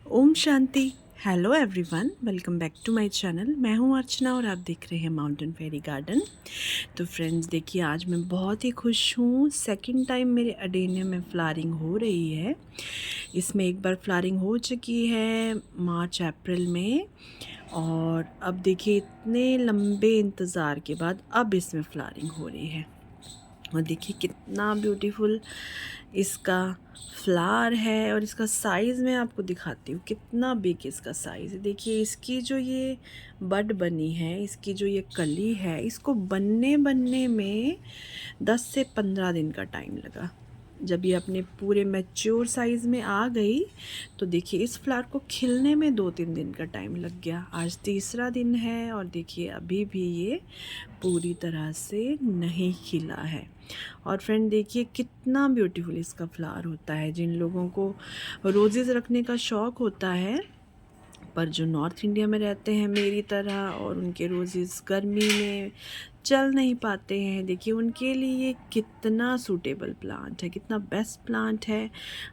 ओम शांति। Hello everyone, welcome back to my channel. मैं हूं अर्चना और आप देख रहे हैं माउंटेन फेरी गार्डन। तो फ्रेंड्स देखिए, आज मैं बहुत ही खुश हूं। सेकंड टाइम मेरे अडेनियम में फ्लावरिंग हो रही है। इसमें एक बार फ्लावरिंग हो चुकी है मार्च अप्रैल में, और अब देखिए इतने लंबे इंतज़ार के बाद अब इसमें फ्लावरिंग हो रही है। और देखिए कितना ब्यूटीफुल इसका फ्लावर है, और इसका साइज़ मैं आपको दिखाती हूँ कितना बिग इसका साइज़ है। देखिए इसकी जो ये बड बनी है, इसकी जो ये कली है, इसको बनने में 10 से 15 दिन का टाइम लगा। जब ये अपने पूरे मैच्योर साइज़ में आ गई तो देखिए इस फ्लावर को खिलने में 2-3 दिन का टाइम लग गया। आज तीसरा दिन है और देखिए अभी भी ये पूरी तरह से नहीं खिला है। और फ्रेंड देखिए कितना ब्यूटीफुल इसका फ्लावर होता है। जिन लोगों को रोजेज़ रखने का शौक़ होता है, पर जो नॉर्थ इंडिया में रहते हैं मेरी तरह और उनके रोजेज़ गर्मी में चल नहीं पाते हैं, देखिए उनके लिए कितना सूटेबल प्लांट है, कितना बेस्ट प्लांट है।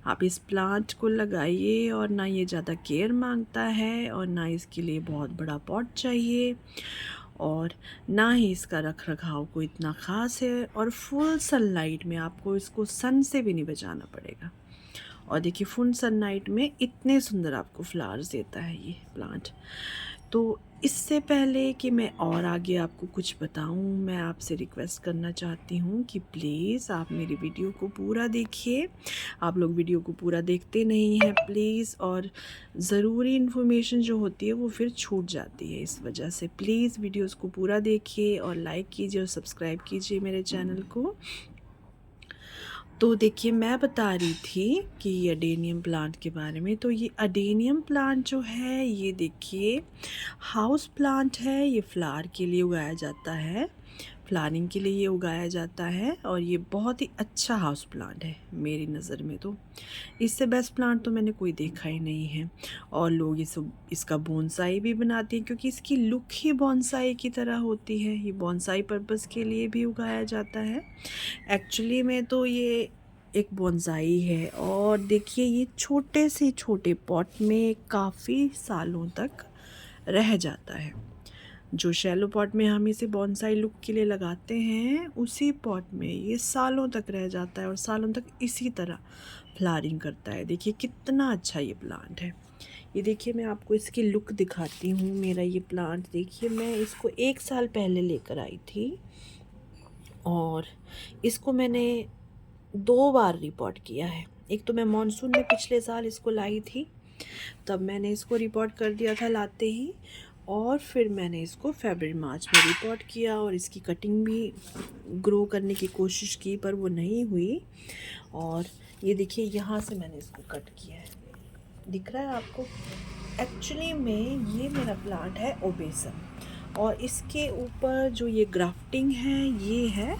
आप इस प्लांट को लगाइए, और ना ये ज़्यादा केयर मांगता है और ना इसके लिए बहुत बड़ा पॉट चाहिए, और ना ही इसका रख रखाव को इतना ख़ास है, और फुल सनलाइट में आपको इसको सन से भी नहीं बचाना पड़ेगा। और देखिए फुल सनलाइट में इतने सुंदर आपको फ्लावर्स देता है ये प्लांट। तो इससे पहले कि मैं और आगे आपको कुछ बताऊं, मैं आपसे रिक्वेस्ट करना चाहती हूं कि प्लीज़ आप मेरी वीडियो को पूरा देखिए। आप लोग वीडियो को पूरा देखते नहीं हैं प्लीज़, और ज़रूरी इन्फॉर्मेशन जो होती है वो फिर छूट जाती है। इस वजह से प्लीज़ वीडियोस को पूरा देखिए और लाइक कीजिए और सब्सक्राइब कीजिए मेरे चैनल को। तो देखिए मैं बता रही थी कि ये अडेनियम प्लांट के बारे में। तो ये अडेनियम प्लांट जो है, ये देखिए हाउस प्लांट है। ये फ्लावर के लिए उगाया जाता है, फ्लावरिंग के लिए ये उगाया जाता है, और ये बहुत ही अच्छा हाउस प्लांट है मेरी नज़र में। तो इससे बेस्ट प्लांट तो मैंने कोई देखा ही नहीं है। और लोग इसका बोनसाई भी बनाते हैं, क्योंकि इसकी लुक ही बोनसाई की तरह होती है। ये बोनसाई पर्पज़ के लिए भी उगाया जाता है। एक्चुअली में तो ये एक बोनसाई है, और देखिए ये छोटे से छोटे पॉट में काफ़ी सालों तक रह जाता है। जो शैलो पॉट में हम इसे बोनसाई लुक के लिए लगाते हैं, उसी पॉट में ये सालों तक रह जाता है और सालों तक इसी तरह फ्लावरिंग करता है। देखिए कितना अच्छा ये प्लांट है। ये देखिए मैं आपको इसकी लुक दिखाती हूँ। मेरा ये प्लांट देखिए, मैं इसको 1 साल पहले लेकर आई थी, और इसको मैंने 2 बार रिपोर्ट किया है। एक तो मैं मानसून में पिछले साल इसको लाई थी, तब मैंने इसको रिपोर्ट कर दिया था लाते ही, और फिर मैंने इसको फरवरी मार्च में रिपोर्ट किया, और इसकी कटिंग भी ग्रो करने की कोशिश की पर वो नहीं हुई। और ये देखिए यहाँ से मैंने इसको कट किया है, दिख रहा है आपको। एक्चुअली में ये मेरा प्लांट है ओबेसम, और इसके ऊपर जो ये ग्राफ्टिंग है ये है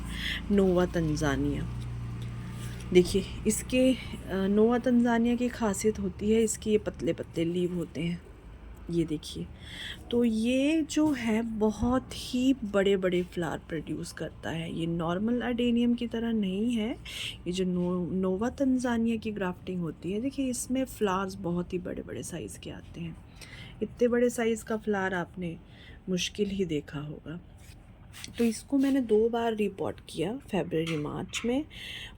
नोवा तंजानिया। देखिए इसके नोवा तंजानिया की खासियत होती है, इसके ये पतले पतले लीव होते हैं। ये देखिए, तो ये जो है बहुत ही बड़े बड़े फ्लावर प्रोड्यूस करता है। ये नॉर्मल अडेनियम की तरह नहीं है। ये जो नोवा तंजानिया की ग्राफ्टिंग होती है, देखिए इसमें फ्लावर्स बहुत ही बड़े बड़े साइज़ के आते हैं। इतने बड़े साइज़ का फ्लावर आपने मुश्किल ही देखा होगा। तो इसको मैंने 2 बार रिपोर्ट किया, फरवरी मार्च में,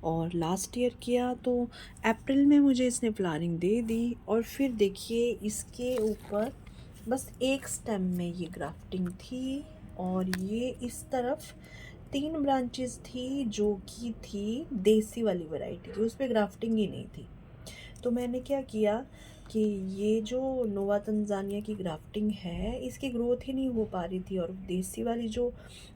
और लास्ट ईयर किया। तो अप्रैल में मुझे इसने फ्लावरिंग दे दी, और फिर देखिए इसके ऊपर बस एक स्टेम में ये ग्राफ्टिंग थी, और ये इस तरफ 3 ब्रांचेस थी जो कि थी देसी वाली वैरायटी की, उस पर ग्राफ्टिंग ही नहीं थी। तो मैंने क्या किया कि ये जो नोवा तंजानिया की ग्राफ्टिंग है, इसकी ग्रोथ ही नहीं हो पा रही थी, और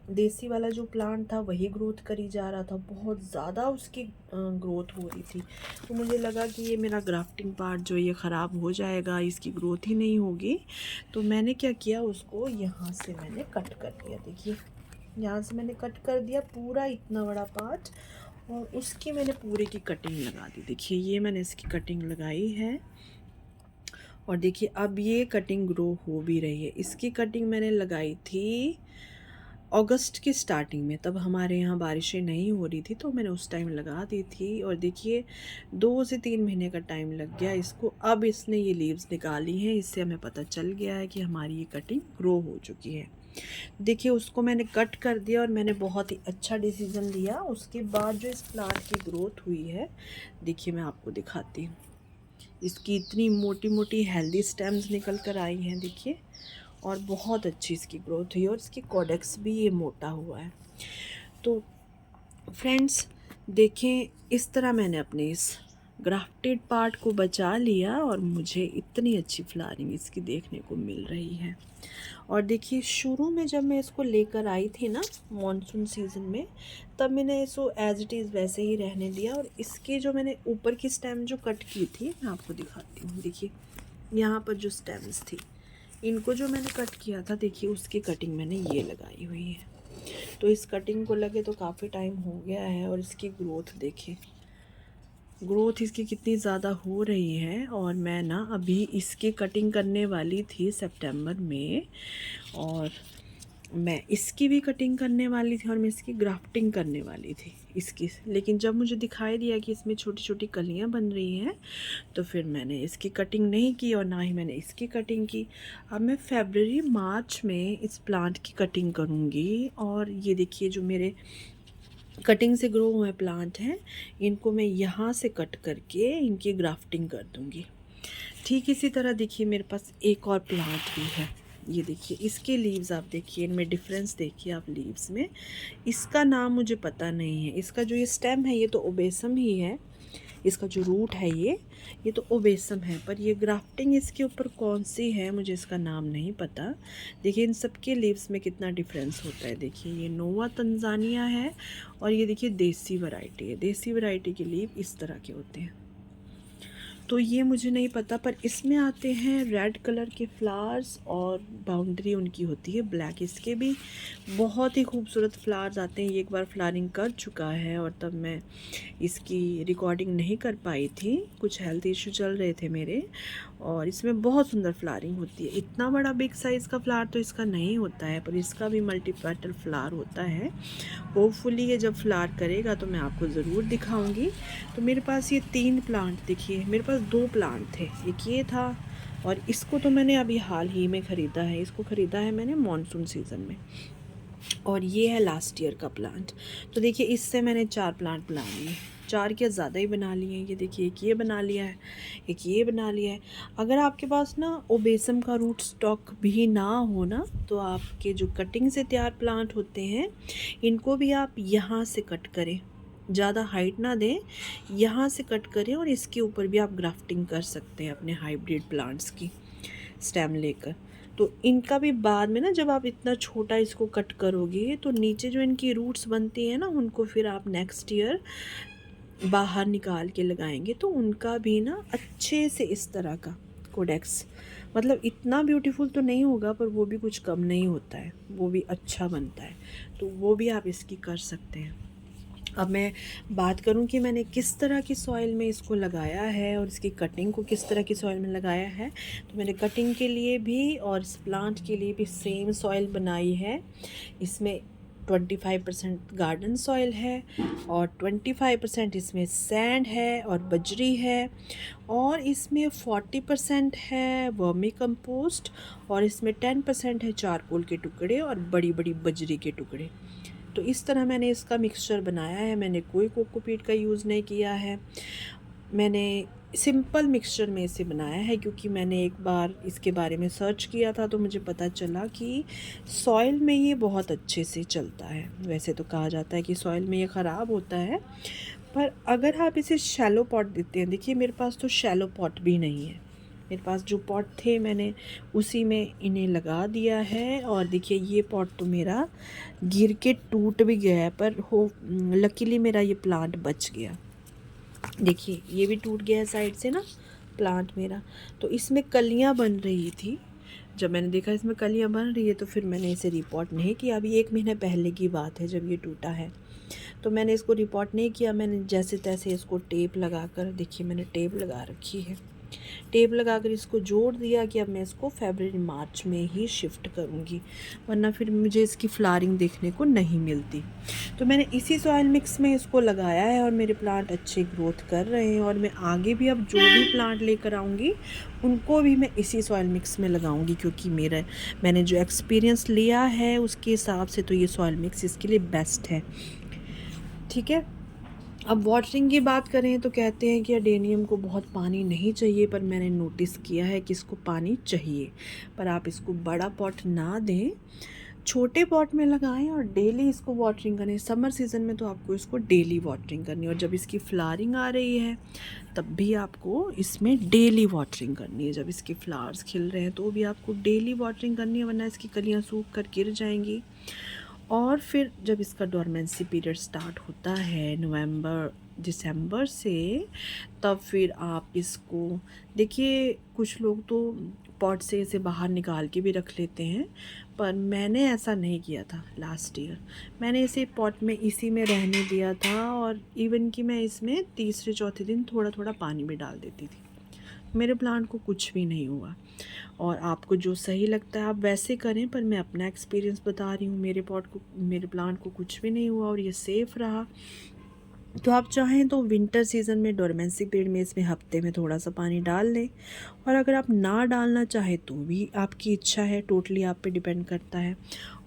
देसी वाला जो प्लांट था वही ग्रोथ करी जा रहा था, बहुत ज़्यादा उसकी ग्रोथ हो रही थी। तो मुझे लगा कि ये मेरा ग्राफ्टिंग पार्ट जो ये ख़राब हो जाएगा, इसकी ग्रोथ ही नहीं होगी। तो मैंने क्या किया, उसको यहाँ से मैंने कट कर दिया। देखिए यहाँ से मैंने कट कर दिया पूरा इतना बड़ा पार्ट, और उसकी मैंने पूरे की कटिंग लगा दी। देखिए ये मैंने इसकी कटिंग लगाई है, और देखिए अब ये कटिंग ग्रो हो भी रही है। इसकी कटिंग मैंने लगाई थी अगस्त की स्टार्टिंग में, तब हमारे यहाँ बारिशें नहीं हो रही थी, तो मैंने उस टाइम लगा दी थी। और देखिए 2 से 3 महीने का टाइम लग गया इसको। अब इसने ये लीव्स निकाली हैं, इससे हमें पता चल गया है कि हमारी ये कटिंग ग्रो हो चुकी है। देखिए उसको मैंने कट कर दिया और मैंने बहुत ही अच्छा डिसीज़न लिया। उसके बाद जो इस प्लांट की ग्रोथ हुई है, देखिए मैं आपको दिखाती हूँ। इसकी इतनी मोटी मोटी हेल्दी स्टेम्स निकल कर आई हैं, देखिए। और बहुत अच्छी इसकी ग्रोथ हुई और इसकी कॉडेक्स भी ये मोटा हुआ है। तो फ्रेंड्स देखें, इस तरह मैंने अपने इस ग्राफ्टेड पार्ट को बचा लिया और मुझे इतनी अच्छी फ्लावरिंग इसकी देखने को मिल रही है। और देखिए शुरू में जब मैं इसको लेकर आई थी ना मॉनसून सीज़न में, तब मैंने इसको एज इट इज़ वैसे ही रहने दिया। और इसके जो मैंने ऊपर की स्टेम जो कट की थी, मैं आपको दिखाती हूँ। देखिए यहाँ पर जो स्टेम्स थी, इनको जो मैंने कट किया था, देखिए उसकी कटिंग मैंने ये लगाई हुई है। तो इस कटिंग को लगे तो काफ़ी टाइम हो गया है। और इसकी ग्रोथ देखिए, ग्रोथ इसकी कितनी ज़्यादा हो रही है। और मैं ना अभी इसकी कटिंग करने वाली थी सितंबर में, और मैं इसकी भी कटिंग करने वाली थी और मैं इसकी ग्राफ्टिंग करने वाली थी इसकी। लेकिन जब मुझे दिखाई दिया कि इसमें छोटी छोटी कलियां बन रही हैं, तो फिर मैंने इसकी कटिंग नहीं की और ना ही मैंने इसकी कटिंग की। अब मैं फरवरी मार्च में इस प्लांट की कटिंग करूँगी। और ये देखिए जो मेरे कटिंग से ग्रो हुए प्लांट हैं, इनको मैं यहाँ से कट करके इनकी ग्राफ्टिंग कर दूँगी। ठीक इसी तरह देखिए मेरे पास एक और प्लांट भी है। ये देखिए इसके लीव्स आप देखिए, इनमें डिफरेंस देखिए आप लीव्स में। इसका नाम मुझे पता नहीं है। इसका जो ये स्टेम है ये तो ओबेसम ही है, इसका जो रूट है ये तो ओबेसम है। पर ये ग्राफ्टिंग इसके ऊपर कौन सी है, मुझे इसका नाम नहीं पता। देखिए इन सब के लीव्स में कितना डिफरेंस होता है। देखिए ये नोवा तंजानिया है और ये देखिए देसी वैरायटी है। देसी वैरायटी के लीव इस तरह के होते हैं। तो ये मुझे नहीं पता, पर इसमें आते हैं रेड कलर के फ्लावर्स और बाउंड्री उनकी होती है ब्लैक। इसके भी बहुत ही खूबसूरत फ्लावर्स आते हैं। ये एक बार फ्लावरिंग कर चुका है और तब मैं इसकी रिकॉर्डिंग नहीं कर पाई थी, कुछ हेल्थ इशू चल रहे थे मेरे। और इसमें बहुत सुंदर फ्लावरिंग होती है। इतना बड़ा बिग साइज़ का फ्लावर तो इसका नहीं होता है, पर इसका भी मल्टी पेटल फ्लावर होता है। होपफुली ये जब फ्लावर करेगा तो मैं आपको ज़रूर दिखाऊंगी। तो मेरे पास ये 3 प्लांट देखिए, मेरे पास 2 प्लांट थे, एक ये था और इसको तो मैंने अभी हाल ही में ख़रीदा है। इसको ख़रीदा है मैंने मॉनसून सीज़न में। और ये है लास्ट ईयर का प्लांट। तो देखिए इससे मैंने 4 प्लांट बना लिए, 4 क्या ज़्यादा ही बना लिए हैं। ये देखिए एक ये बना लिया है, एक ये बना लिया है। अगर आपके पास ना ओबेसम का रूट स्टॉक भी ना हो ना, तो आपके जो कटिंग से तैयार प्लांट होते हैं, इनको भी आप यहाँ से कट करें, ज़्यादा हाइट ना दें, यहाँ से कट करें और इसके ऊपर भी आप ग्राफ्टिंग कर सकते हैं अपने हाइब्रिड प्लांट्स की स्टेम लेकर। तो इनका भी बाद में ना, जब आप इतना छोटा इसको कट करोगे, तो नीचे जो इनकी रूट्स बनती हैं ना, उनको फिर आप नेक्स्ट ईयर बाहर निकाल के लगाएंगे तो उनका भी ना अच्छे से इस तरह का कोडेक्स, मतलब इतना ब्यूटीफुल तो नहीं होगा पर वो भी कुछ कम नहीं होता है, वो भी अच्छा बनता है। तो वो भी आप इसकी कर सकते हैं। अब मैं बात करूं कि मैंने किस तरह की सॉइल में इसको लगाया है और इसकी कटिंग को किस तरह की सॉइल में लगाया है। तो मैंने कटिंग के लिए भी और इस प्लांट के लिए भी सेम सॉइल बनाई है। इसमें 25% गार्डन सॉइल है और 25% इसमें सैंड है और बजरी है, और इसमें 40% है वर्मी कंपोस्ट, और इसमें 10% है चारकोल के टुकड़े और बड़ी बड़ी बजरी के टुकड़े। तो इस तरह मैंने इसका मिक्सचर बनाया है। मैंने कोई कोकोपीट का यूज़ नहीं किया है, मैंने सिंपल मिक्सचर में इसे बनाया है। क्योंकि मैंने एक बार इसके बारे में सर्च किया था तो मुझे पता चला कि सॉइल में ये बहुत अच्छे से चलता है। वैसे तो कहा जाता है कि सॉइल में ये ख़राब होता है, पर अगर आप इसे शैलो पॉट देते हैं, देखिए मेरे पास तो शैलो पॉट भी नहीं है। मेरे पास जो पॉट थे मैंने उसी में इन्हें लगा दिया है। और देखिए ये पॉट तो मेरा गिर के टूट भी गया है, पर लकीली मेरा ये प्लांट बच गया। देखिए ये भी टूट गया है साइड से ना प्लांट मेरा। तो इसमें कलियां बन रही थी, जब मैंने देखा इसमें कलियां बन रही है तो फिर मैंने इसे रिपोर्ट नहीं किया। अभी 1 महीने पहले की बात है जब ये टूटा है, तो मैंने इसको रिपोर्ट नहीं किया। मैंने जैसे तैसे इसको टेप लगा कर, देखिए मैंने टेप लगा रखी है, टेप लगाकर इसको जोड़ दिया कि अब मैं इसको फरवरी मार्च में ही शिफ्ट करूँगी, वरना फिर मुझे इसकी फ्लावरिंग देखने को नहीं मिलती। तो मैंने इसी सॉइल मिक्स में इसको लगाया है और मेरे प्लांट अच्छे ग्रोथ कर रहे हैं। और मैं आगे भी अब जो भी प्लांट लेकर आऊँगी उनको भी मैं इसी सॉइल मिक्स में लगाऊंगी, क्योंकि मैंने जो एक्सपीरियंस लिया है उसके हिसाब से तो ये सॉइल मिक्स इसके लिए बेस्ट है। ठीक है। अब वाटरिंग की बात करें तो कहते हैं कि अडेनियम को बहुत पानी नहीं चाहिए, पर मैंने नोटिस किया है कि इसको पानी चाहिए। पर आप इसको बड़ा पॉट ना दें, छोटे पॉट में लगाएं और डेली इसको वाटरिंग करें। समर सीज़न में तो आपको इसको डेली वाटरिंग करनी है, और जब इसकी फ्लावरिंग आ रही है तब भी आपको इसमें डेली वाटरिंग करनी है। जब इसके फ्लावर्स खिल रहे हैं तो भी आपको डेली वाटरिंग करनी है, वरना इसकी कलियाँ सूख कर गिर जाएंगी। और फिर जब इसका डोरमेंसी पीरियड स्टार्ट होता है नवंबर दिसंबर से, तब फिर आप इसको देखिए, कुछ लोग तो पॉट से इसे बाहर निकाल के भी रख लेते हैं, पर मैंने ऐसा नहीं किया था। लास्ट ईयर मैंने इसे पॉट में इसी में रहने दिया था, और इवन कि मैं इसमें तीसरे चौथे दिन थोड़ा थोड़ा पानी भी डाल देती थी। मेरे प्लांट को कुछ भी नहीं हुआ। और आपको जो सही लगता है आप वैसे करें, पर मैं अपना एक्सपीरियंस बता रही हूँ। मेरे प्लांट को कुछ भी नहीं हुआ और ये सेफ़ रहा। तो आप चाहें तो विंटर सीज़न में डोरमेंसी पीरियड में इसमें हफ्ते में थोड़ा सा पानी डाल लें, और अगर आप ना डालना चाहें तो भी आपकी इच्छा है, टोटली आप पे डिपेंड करता है।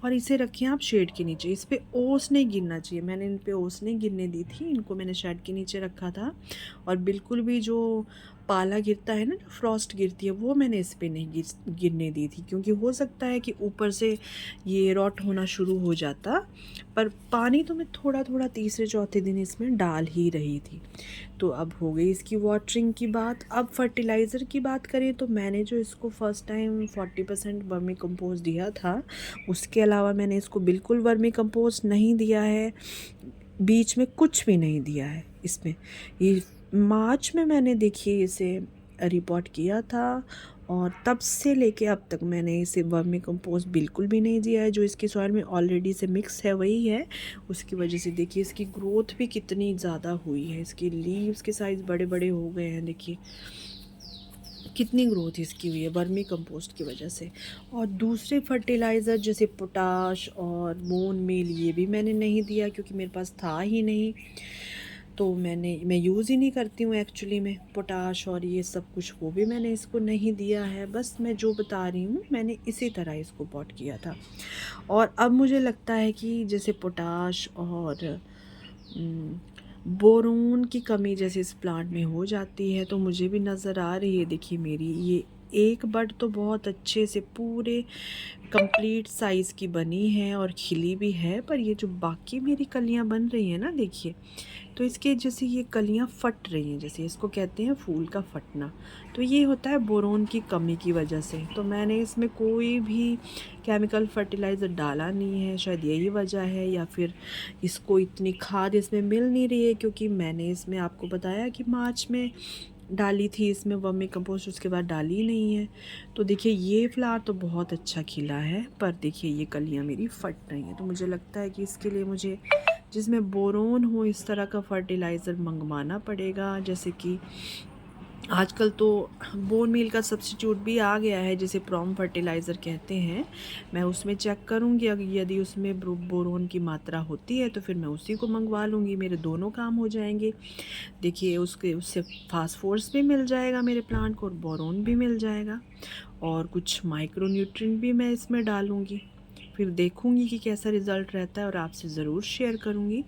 और इसे रखें आप शेड के नीचे। इस पे ओस नहीं गिरना चाहिए, मैंने इन पे ओस नहीं गिरने दी थी, इनको मैंने शेड के नीचे रखा था। और बिल्कुल भी जो पाला गिरता है ना, जो फ्रॉस्ट गिरती है, वो मैंने इस पे नहीं गिरने दी थी, क्योंकि हो सकता है कि ऊपर से ये रॉट होना शुरू हो जाता। पर पानी तो मैं थोड़ा थोड़ा तीसरे चौथे दिन इसमें डाल ही रही थी। तो अब हो गई इसकी वाटरिंग की बात। अब फर्टिलाइज़र की बात करें तो मैंने जो इसको फ़र्स्ट टाइम 40% वर्मी कंपोस्ट दिया था, उसके अलावा मैंने इसको बिल्कुल वर्मी कंपोस्ट नहीं दिया है, बीच में कुछ भी नहीं दिया है इसमें। ये मार्च में मैंने देखिए इसे रिपोर्ट किया था, और तब से लेके अब तक मैंने इसे वर्मी कंपोस्ट बिल्कुल भी नहीं दिया है। जो इसकी सॉइल में ऑलरेडी से मिक्स है वही है। उसकी वजह से देखिए इसकी ग्रोथ भी कितनी ज़्यादा हुई है, इसकी लीव्स के साइज़ बड़े बड़े हो गए हैं। देखिए कितनी ग्रोथ इसकी हुई है वर्मी कंपोस्ट की वजह से। और दूसरे फर्टिलाइज़र जैसे पोटाश और बोन मील, ये भी मैंने नहीं दिया क्योंकि मेरे पास था ही नहीं। तो मैं यूज़ ही नहीं करती हूँ एक्चुअली में पोटाश और ये सब कुछ, वो भी मैंने इसको नहीं दिया है। बस मैं जो बता रही हूँ मैंने इसी तरह इसको पॉट किया था। और अब मुझे लगता है कि जैसे पोटाश और बोरोन की कमी जैसे इस प्लांट में हो जाती है, तो मुझे भी नज़र आ रही है। देखिए मेरी ये एक बड तो बहुत अच्छे से पूरे कंप्लीट साइज़ की बनी है और खिली भी है, पर ये जो बाकी मेरी कलियां बन रही हैं ना, देखिए, तो इसके जैसे ये कलियां फट रही हैं, जैसे इसको कहते हैं फूल का फटना, तो ये होता है बोरोन की कमी की वजह से। तो मैंने इसमें कोई भी केमिकल फर्टिलाइज़र डाला नहीं है, शायद यही वजह है, या फिर इसको इतनी खाद इसमें मिल नहीं रही है, क्योंकि मैंने इसमें आपको बताया कि मार्च में डाली थी इसमें वर्मी कंपोस्ट, उसके बाद डाली नहीं है। तो देखिए ये फ्लावर तो बहुत अच्छा खिला है, पर देखिए ये कलियां मेरी फट रही हैं। तो मुझे लगता है कि इसके लिए मुझे जिसमें बोरोन हो इस तरह का फर्टिलाइज़र मंगवाना पड़ेगा। जैसे कि आजकल तो बोन मील का सब्स्टिट्यूट भी आ गया है, जिसे प्रॉम फर्टिलाइज़र कहते हैं। मैं उसमें चेक करूँगी, अगर यदि उसमें बोरोन की मात्रा होती है तो फिर मैं उसी को मंगवा लूँगी, मेरे दोनों काम हो जाएंगे। देखिए उससे फास्फोरस भी मिल जाएगा मेरे प्लांट को, और बोरोन भी मिल जाएगा, और कुछ माइक्रो न्यूट्रिएंट भी मैं इसमें डालूँगी। फिर देखूँगी कि कैसा रिज़ल्ट रहता है और आपसे ज़रूर शेयर करूँगी।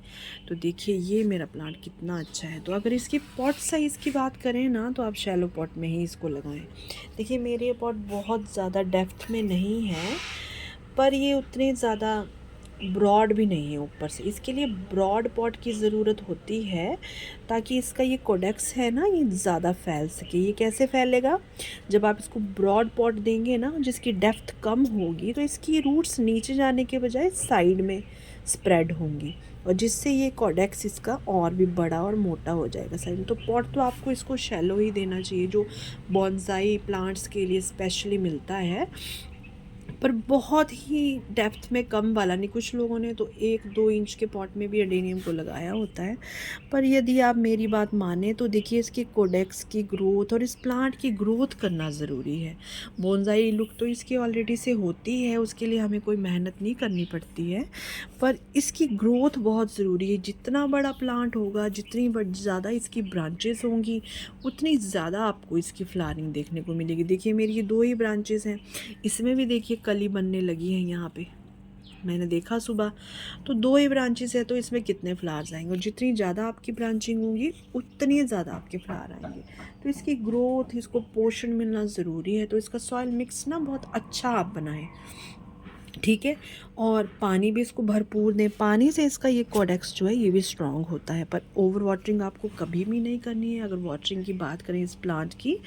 तो देखिए ये मेरा प्लांट कितना अच्छा है। तो अगर इसकी पॉट साइज़ की बात करें ना, तो आप शैलो पॉट में ही इसको लगाएं। देखिए मेरे ये पॉट बहुत ज़्यादा डेप्थ में नहीं है, पर ये उतने ज़्यादा ब्रॉड भी नहीं है ऊपर से। इसके लिए ब्रॉड पॉट की ज़रूरत होती है, ताकि इसका ये कोडेक्स है ना, ये ज़्यादा फैल सके। ये कैसे फैलेगा, जब आप इसको ब्रॉड पॉट देंगे ना, जिसकी डेप्थ कम होगी, तो इसकी रूट्स नीचे जाने के बजाय साइड में स्प्रेड होंगी, और जिससे ये कोडेक्स इसका और भी बड़ा और मोटा हो जाएगा साइड में। तो पॉट तो आपको इसको शैलो ही देना चाहिए, जो बॉन्साई प्लांट्स के लिए स्पेशली मिलता है। पर बहुत ही डेप्थ में कम वाला नहीं। कुछ लोगों ने तो 1-2 इंच के पॉट में भी एडेनियम को लगाया होता है। पर यदि आप मेरी बात माने तो देखिए इसकी कोडेक्स की ग्रोथ और इस प्लांट की ग्रोथ करना ज़रूरी है। बोनसाई लुक तो इसकी ऑलरेडी से होती है, उसके लिए हमें कोई मेहनत नहीं करनी पड़ती है, पर इसकी ग्रोथ बहुत ज़रूरी है। जितना बड़ा प्लांट होगा, जितनी ज़्यादा इसकी ब्रांचेस होंगी, उतनी ज़्यादा आपको इसकी फ्लावरिंग देखने को मिलेगी। देखिए मेरी ये 2 ही ब्रांचेस हैं, इसमें भी देखिए कली बनने लगी है यहाँ पे, मैंने देखा सुबह। तो 2 ही ब्रांचेस है तो इसमें कितने फ्लावर्स आएंगे, और जितनी ज़्यादा आपकी ब्रांचिंग होगी उतनी ज़्यादा आपके फ्लावर आएंगे। तो इसकी ग्रोथ, इसको पोषण मिलना ज़रूरी है। तो इसका सॉइल मिक्स ना बहुत अच्छा आप बनाएं, ठीक है। और पानी भी इसको भरपूर दें। पानी से इसका ये कोडेक्स जो है ये भी स्ट्रॉन्ग होता है। पर ओवर वाटरिंग आपको कभी भी नहीं करनी है। अगर वाटरिंग की बात करें इस प्लांट की,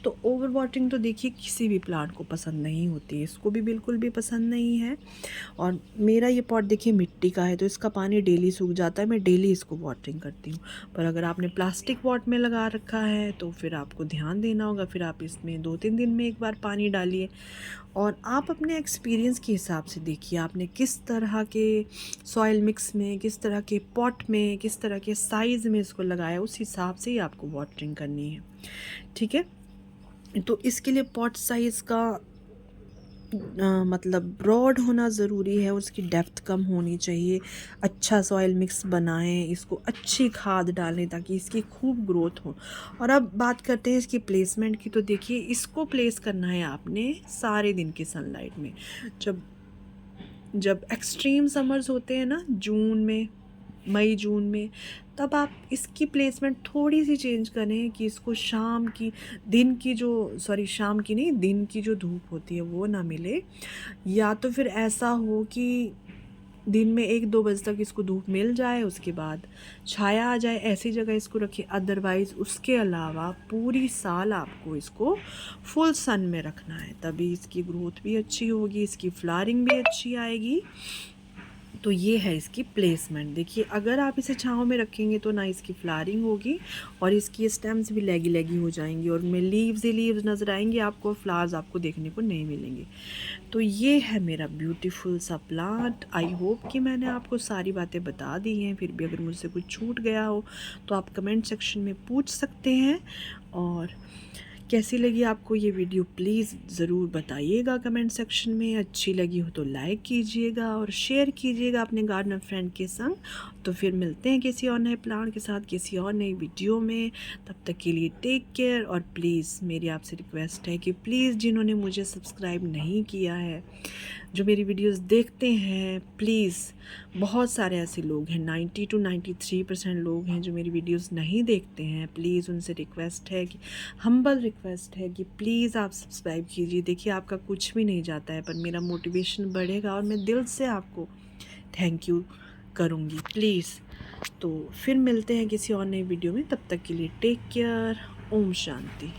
तो ओवर वाटरिंग तो देखिए किसी भी प्लांट को पसंद नहीं होती है, इसको भी बिल्कुल भी पसंद नहीं है। और मेरा ये पॉट देखिए मिट्टी का है, तो इसका पानी डेली सूख जाता है, मैं डेली इसको वाटरिंग करती हूँ। पर अगर आपने प्लास्टिक पॉट में लगा रखा है तो फिर आपको ध्यान देना होगा, फिर आप इसमें 2-3 दिन में एक बार पानी डालिए। और आप अपने एक्सपीरियंस के हिसाब से देखिए आपने किस तरह के सॉइल मिक्स में, किस तरह के पॉट में, किस तरह के साइज़ में इसको लगाया, उस हिसाब से ही आपको वाटरिंग करनी है, ठीक है। तो इसके लिए पॉट साइज़ का मतलब ब्रॉड होना ज़रूरी है, उसकी डेप्थ कम होनी चाहिए। अच्छा सॉइल मिक्स बनाएं, इसको अच्छी खाद डालें ताकि इसकी खूब ग्रोथ हो। और अब बात करते हैं इसकी प्लेसमेंट की। तो देखिए इसको प्लेस करना है आपने सारे दिन की सनलाइट में। जब जब एक्सट्रीम समर्स होते हैं ना, जून में, मई जून में, तब आप इसकी प्लेसमेंट थोड़ी सी चेंज करें कि इसको शाम की, दिन की जो, सॉरी शाम की नहीं, दिन की जो धूप होती है वो ना मिले। या तो फिर ऐसा हो कि दिन में 1-2 बजे तक इसको धूप मिल जाए, उसके बाद छाया आ जाए, ऐसी जगह इसको रखिए। अदरवाइज़ उसके अलावा पूरी साल आपको इसको फुल सन में रखना है, तभी इसकी ग्रोथ भी अच्छी होगी, इसकी फ्लावरिंग भी अच्छी आएगी। तो ये है इसकी प्लेसमेंट। देखिए अगर आप इसे छाँव में रखेंगे तो ना इसकी फ्लावरिंग होगी, और इसकी स्टेम्स भी लेगी लेगी हो जाएंगी, और उनमें लीव्स ही लीव्स नज़र आएंगे आपको, फ्लावर्स आपको देखने को नहीं मिलेंगे। तो ये है मेरा ब्यूटीफुल सा प्लांट। आई होप कि मैंने आपको सारी बातें बता दी हैं। फिर भी अगर मुझसे कुछ छूट गया हो तो आप कमेंट सेक्शन में पूछ सकते हैं। और कैसी लगी आपको ये वीडियो प्लीज़ ज़रूर बताइएगा कमेंट सेक्शन में। अच्छी लगी हो तो लाइक कीजिएगा और शेयर कीजिएगा अपने गार्डनर फ्रेंड के संग। तो फिर मिलते हैं किसी और नए प्लांट के साथ, किसी और नई वीडियो में। तब तक के लिए टेक केयर। और प्लीज़ मेरी आपसे रिक्वेस्ट है कि प्लीज़ जिन्होंने मुझे सब्सक्राइब नहीं किया है, जो मेरी वीडियोस देखते हैं, प्लीज़, बहुत सारे ऐसे लोग हैं, 90 to 93% लोग हैं जो मेरी वीडियोस नहीं देखते हैं। प्लीज़ उनसे रिक्वेस्ट है कि, हम्बल रिक्वेस्ट है कि प्लीज़ आप सब्सक्राइब कीजिए। देखिए आपका कुछ भी नहीं जाता है, पर मेरा मोटिवेशन बढ़ेगा और मैं दिल से आपको थैंक यू करूँगी, प्लीज़। तो फिर मिलते हैं किसी और नई वीडियो में। तब तक के लिए टेक केयर। ओम शांति।